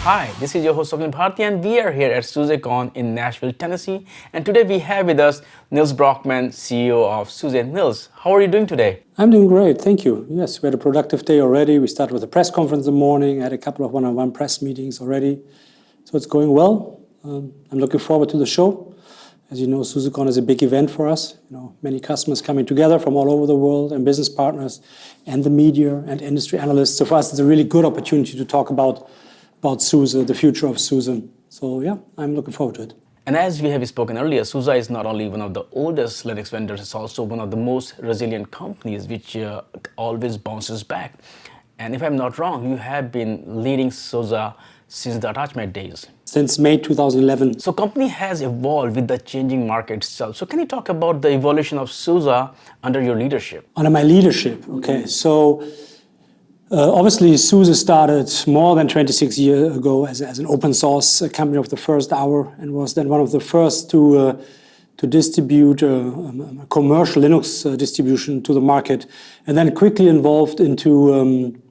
Hi, this is your host Swapnil Bharti and we are here at SUSECon in Nashville, Tennessee. And today we have with us Nils Brockmann, CEO of SUSE. Nils, how are you doing today? I'm doing great, thank you. Yes, we had a productive day already. We started with a press conference in the morning, had a couple of one-on-one press meetings already. So it's going well. I'm looking forward to the show. As you know, SUSECon is a big event for us. Many customers coming together from all over the world and business partners and the media and industry analysts. So for us, it's a really good opportunity to talk about SUSE, the future of SUSE. So yeah, I'm looking forward to it. And as we have spoken earlier, SUSE is not only one of the oldest Linux vendors, it's also one of the most resilient companies which always bounces back. And if I'm not wrong, you have been leading SUSE since the attachment days. Since May 2011. So company has evolved with the changing market itself. So can you talk about the evolution of SUSE under your leadership? Under my leadership, okay. So obviously, SUSE started more than 26 years ago as an open source company of the first hour and was then one of the first to distribute a commercial Linux distribution to the market, and then quickly evolved into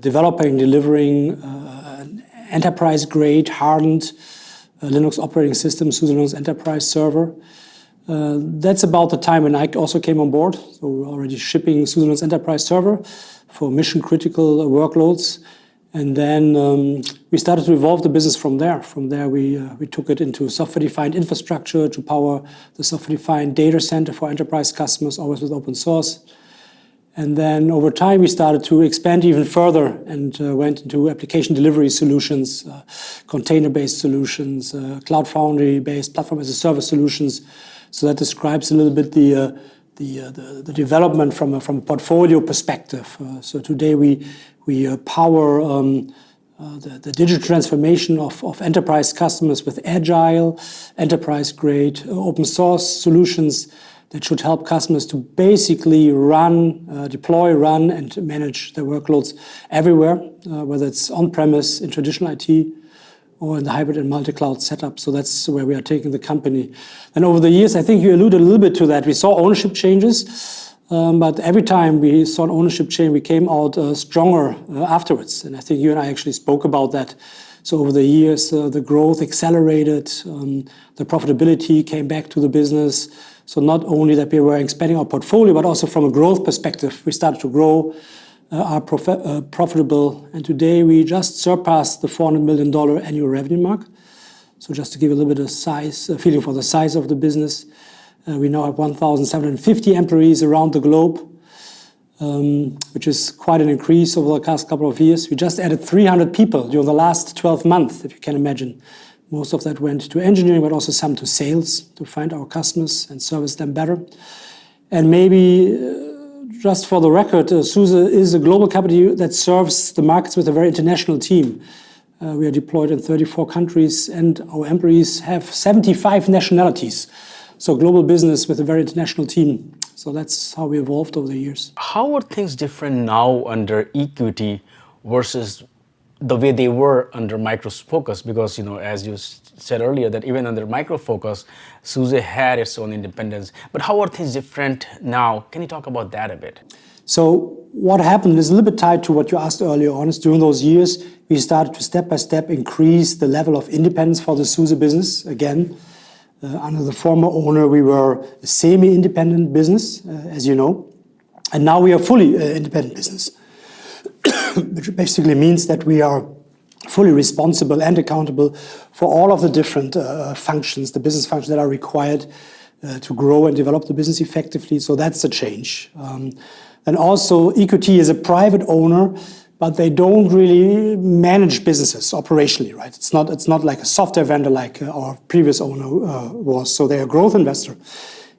developing and delivering an enterprise-grade, hardened Linux operating system, SUSE Linux Enterprise Server. That's about the time when I also came on board. So we were already shipping SUSE Linux Enterprise Server for mission-critical workloads. And then we started to evolve the business from there. From there, we took it into software-defined infrastructure to power the software-defined data center for enterprise customers, always with open source. And then over time, we started to expand even further and went into application delivery solutions, container-based solutions, Cloud Foundry-based platform-as-a-service solutions. So that describes a little bit the development from a portfolio perspective. So today we power the digital transformation of enterprise customers with agile, enterprise-grade open source solutions that should help customers to basically deploy, run, and manage their workloads everywhere, whether it's on-premise, in traditional IT, or in the hybrid and multi-cloud setup. So that's where we are taking the company. And over the years, I think you alluded a little bit to that. We saw ownership changes, but every time we saw an ownership change, we came out stronger afterwards. And I think you and I actually spoke about that. So over the years, the growth accelerated, the profitability came back to the business. So not only that we were expanding our portfolio, but also from a growth perspective, we started to grow, are profitable. And today we just surpassed the $400 million annual revenue mark. So just to give a little bit of size, a feeling for the size of the business, we now have 1,750 employees around the globe, which is quite an increase over the past couple of years. We just added 300 people during the last 12 months, if you can imagine. Most of that went to engineering, but also some to sales, to find our customers and service them better. And maybe just for the record, SUSE is a global company that serves the markets with a very international team. We are deployed in 34 countries, and our employees have 75 nationalities. So global business with a very international team. So that's how we evolved over the years. How are things different now under EQT versus the way they were under Micro Focus? Because, as you said earlier, that even under Micro Focus, SUSE had its own independence. But how are things different now? Can you talk about that a bit? So what happened is a little bit tied to what you asked earlier on. During those years, we started to step by step increase the level of independence for the SUSE business. Again, under the former owner, we were a semi-independent business, as you know. And now we are fully independent business. Which basically means that we are fully responsible and accountable for all of the different functions, the business functions that are required to grow and develop the business effectively. So that's a change. And also, EQT is a private owner, but they don't really manage businesses operationally, right? It's not like a software vendor like our previous owner was. So they're a growth investor.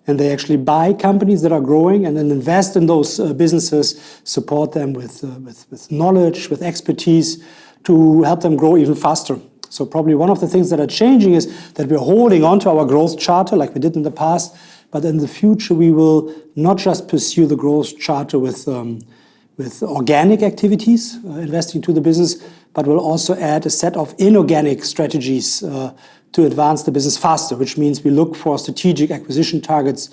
And they actually buy companies that are growing and then invest in those businesses, support them with knowledge, with expertise to help them grow even faster. So probably one of the things that are changing is that we're holding on to our growth charter like we did in the past, but in the future we will not just pursue the growth charter with organic activities, investing to the business, but we'll also add a set of inorganic strategies to advance the business faster, which means we look for strategic acquisition targets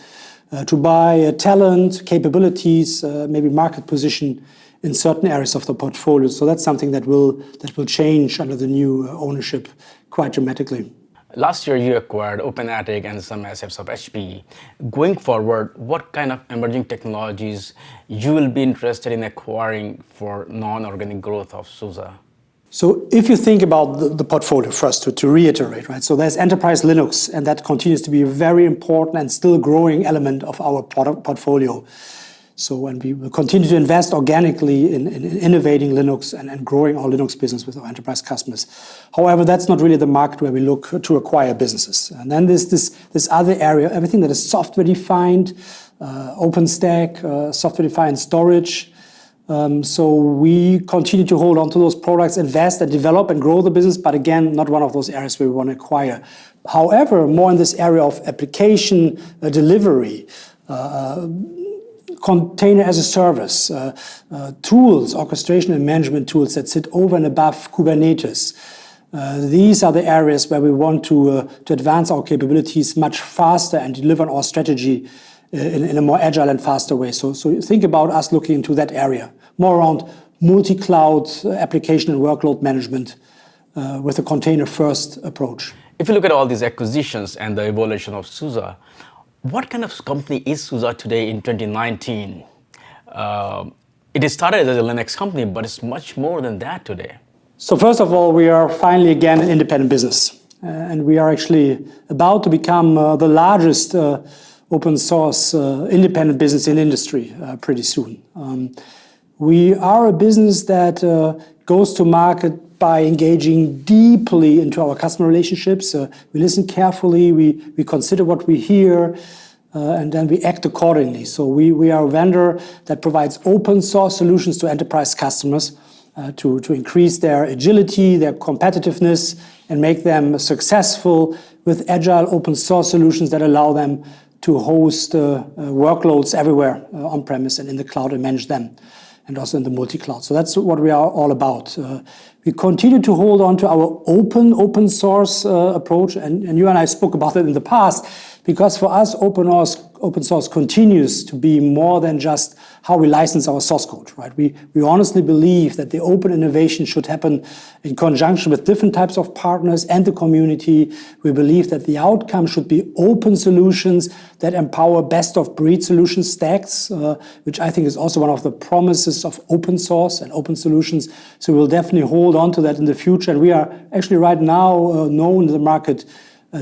to buy talent, capabilities, maybe market position in certain areas of the portfolio. So that's something that will change under the new ownership quite dramatically. Last year, you acquired OpenAttic and some assets of HPE. Going forward, what kind of emerging technologies you will be interested in acquiring for non-organic growth of SUSE? So if you think about the portfolio first, to reiterate, right? So there's enterprise Linux, and that continues to be a very important and still growing element of our product portfolio. So when we will continue to invest organically in innovating Linux and growing our Linux business with our enterprise customers. However, that's not really the market where we look to acquire businesses. And then there's this other area, everything that is software-defined, OpenStack, software-defined storage. So we continue to hold on to those products, invest and develop and grow the business, but again, not one of those areas where we want to acquire. However, more in this area of application delivery, container as a service, tools, orchestration and management tools that sit over and above Kubernetes. These are the areas where we want to advance our capabilities much faster and deliver on our strategy in a more agile and faster way. So think about us looking into that area, more around multi-cloud application and workload management with a container-first approach. If you look at all these acquisitions and the evolution of SUSE, what kind of company is SUSE today in 2019? It started as a Linux company, but it's much more than that today. So first of all, we are finally again an independent business. And we are actually about to become the largest open source independent business in industry pretty soon. We are a business that goes to market by engaging deeply into our customer relationships. We listen carefully, we consider what we hear, and then we act accordingly. So we are a vendor that provides open source solutions to enterprise customers to increase their agility, their competitiveness, and make them successful with agile open source solutions that allow them to host workloads everywhere on-premise and in the cloud and manage them, and also in the multi-cloud. So that's what we are all about. We continue to hold on to our open source approach, and you and I spoke about it in the past, because for us, open source continues to be more than just how we license our source code, right? We honestly believe that the open innovation should happen in conjunction with different types of partners and the community. We believe that the outcome should be open solutions that empower best-of-breed solution stacks, which I think is also one of the promises of open source and open solutions. So we'll definitely hold on to that in the future. And we are actually right now known in the market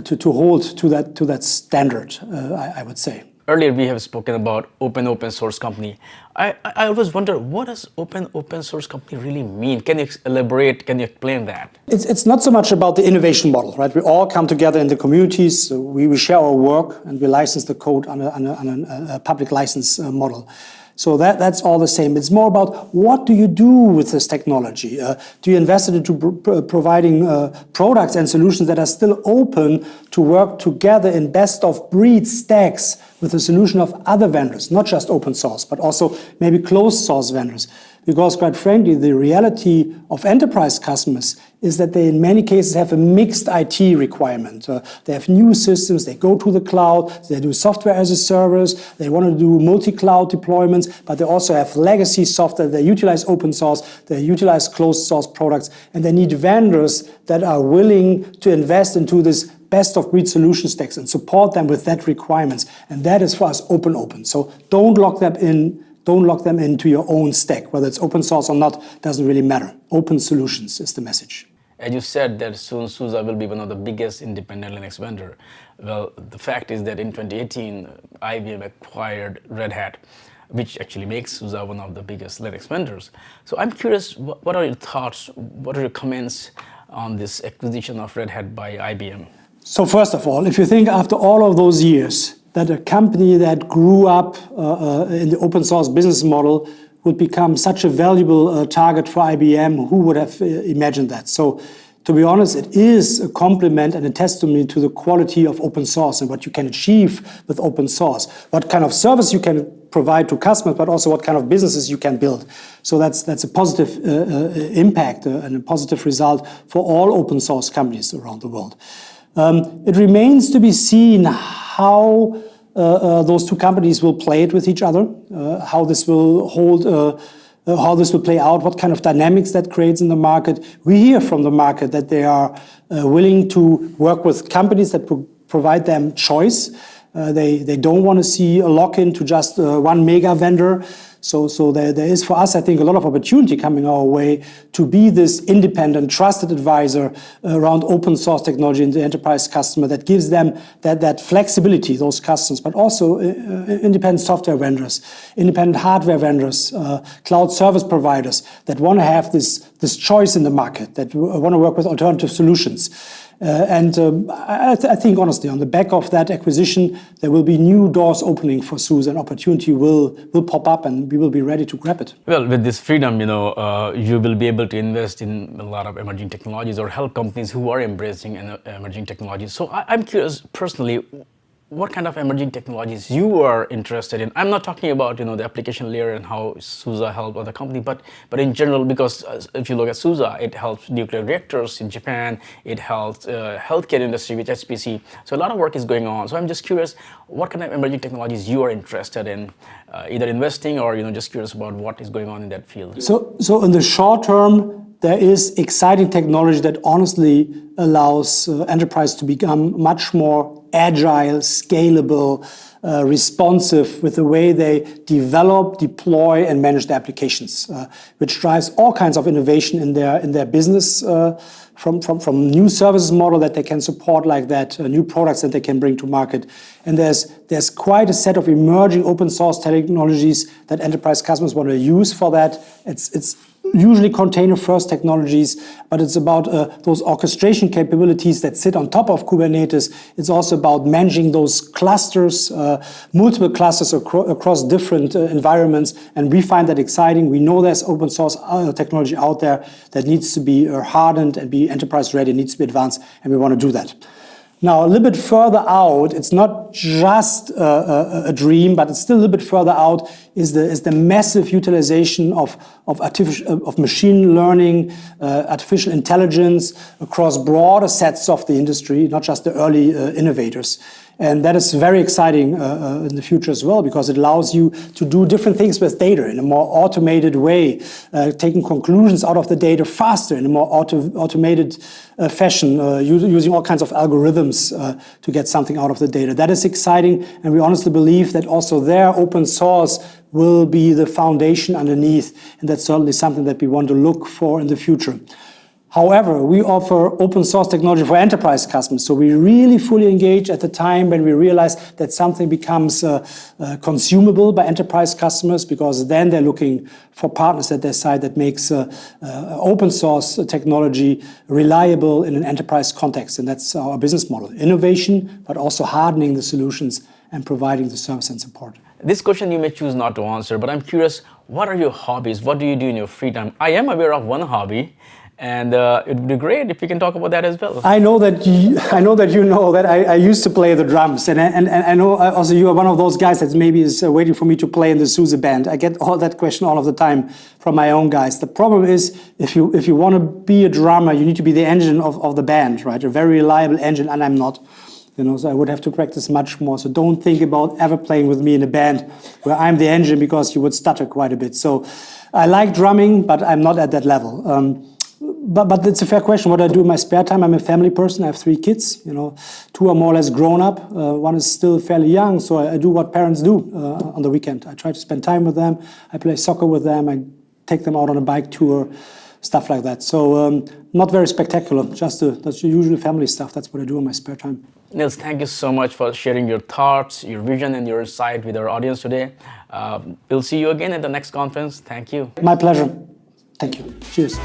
to hold to that standard, I would say. Earlier, we have spoken about open source company. I always wonder, what does open source company really mean? Can you elaborate? Can you explain that? It's not so much about the innovation model, right? We all come together in the communities. So we share our work and we license the code on a public license model. So that's all the same. It's more about what do you do with this technology? Do you invest it into providing products and solutions that are still open to work together in best-of-breed stacks with a solution of other vendors, not just open source, but also maybe closed source vendors? Because quite frankly, the reality of enterprise customers is that they in many cases have a mixed IT requirement. They have new systems, they go to the cloud, they do software as a service, they want to do multi-cloud deployments, but they also have legacy software, they utilize open source, they utilize closed source products, and they need vendors that are willing to invest into this best-of-breed solution stacks and support them with that requirements. And that is for us open. So don't lock them in. Don't lock them into your own stack. Whether it's open source or not, doesn't really matter. Open solutions is the message. As you said that soon SUSE will be one of the biggest independent Linux vendor. Well, the fact is that in 2018, IBM acquired Red Hat, which actually makes SUSE one of the biggest Linux vendors. So I'm curious, what are your thoughts, what are your comments on this acquisition of Red Hat by IBM? So first of all, if you think after all of those years, that a company that grew up in the open source business model would become such a valuable target for IBM, who would have imagined that? So to be honest, it is a compliment and a testimony to the quality of open source and what you can achieve with open source, what kind of service you can provide to customers, but also what kind of businesses you can build. So that's a positive impact and a positive result for all open source companies around the world. It remains to be seen how those two companies will play it with each other, how this will hold how this will play out, what kind of dynamics that creates in the market. We hear from the market that they are willing to work with companies that provide them choice. They don't want to see a lock-in to just one mega vendor. So there is, for us, I think, a lot of opportunity coming our way to be this independent, trusted advisor around open source technology in the enterprise customer that gives them that flexibility, those customers, but also independent software vendors, independent hardware vendors, cloud service providers that want to have this choice in the market, that want to work with alternative solutions. I think, honestly, on the back of that acquisition, there will be new doors opening for SUSE, and opportunity will pop up, and we will be ready to grab it. Well, with this freedom, you will be able to invest in a lot of emerging technologies or help companies who are embracing emerging technologies. So I'm curious, personally, what kind of emerging technologies you are interested in? I'm not talking about the application layer and how SUSE helps other company, but in general, because if you look at SUSE, it helps nuclear reactors in Japan, it helps healthcare industry with HPC. So a lot of work is going on. So I'm just curious, what kind of emerging technologies you are interested in, either investing or just curious about what is going on in that field. So in the short term, there is exciting technology that honestly allows enterprise to become much more agile, scalable, responsive with the way they develop, deploy, and manage their applications, which drives all kinds of innovation in their business, from new services model that they can support like that, new products that they can bring to market. And there's quite a set of emerging open source technologies that enterprise customers want to use for that. It's usually container-first technologies, but it's about those orchestration capabilities that sit on top of Kubernetes. It's also about managing those clusters, multiple clusters across different environments, and we find that exciting. We know there's open source technology out there that needs to be hardened and be enterprise-ready, needs to be advanced, and we want to do that. Now, a little bit further out, it's not just a dream, but it's still a little bit further out, is the massive utilization of machine learning, artificial intelligence across broader sets of the industry, not just the early innovators. And that is very exciting in the future as well, because it allows you to do different things with data in a more automated way, taking conclusions out of the data faster in a more automated fashion, using all kinds of algorithms to get something out of the data. That is exciting, and we honestly believe that also their open source will be the foundation underneath, and that's certainly something that we want to look for in the future. However, we offer open source technology for enterprise customers, so we really fully engage at the time when we realize that something becomes consumable by enterprise customers, because then they're looking for partners at their side that makes open source technology reliable in an enterprise context, and that's our business model. Innovation, but also hardening the solutions and providing the service and support. This question you may choose not to answer, but I'm curious, what are your hobbies? What do you do in your free time? I am aware of one hobby, and it would be great if you can talk about that as well. I know that I used to play the drums, and I know also you are one of those guys that maybe is waiting for me to play in the SUSE band. I get all that question all of the time from my own guys. The problem is, if you want to be a drummer, you need to be the engine of the band, right? A very reliable engine, and I'm not. So I would have to practice much more. So don't think about ever playing with me in a band where I'm the engine, because you would stutter quite a bit. So I like drumming, but I'm not at that level. But it's a fair question. What I do in my spare time, I'm a family person. I have 3 kids. 2 are more or less grown up. One is still fairly young, so I do what parents do on the weekend. I try to spend time with them. I play soccer with them. I take them out on a bike tour, stuff like that. So not very spectacular, just that's the usual family stuff. That's what I do in my spare time. Niels, thank you so much for sharing your thoughts, your vision, and your insight with our audience today. We'll see you again at the next conference. Thank you. My pleasure. Thank you. Cheers.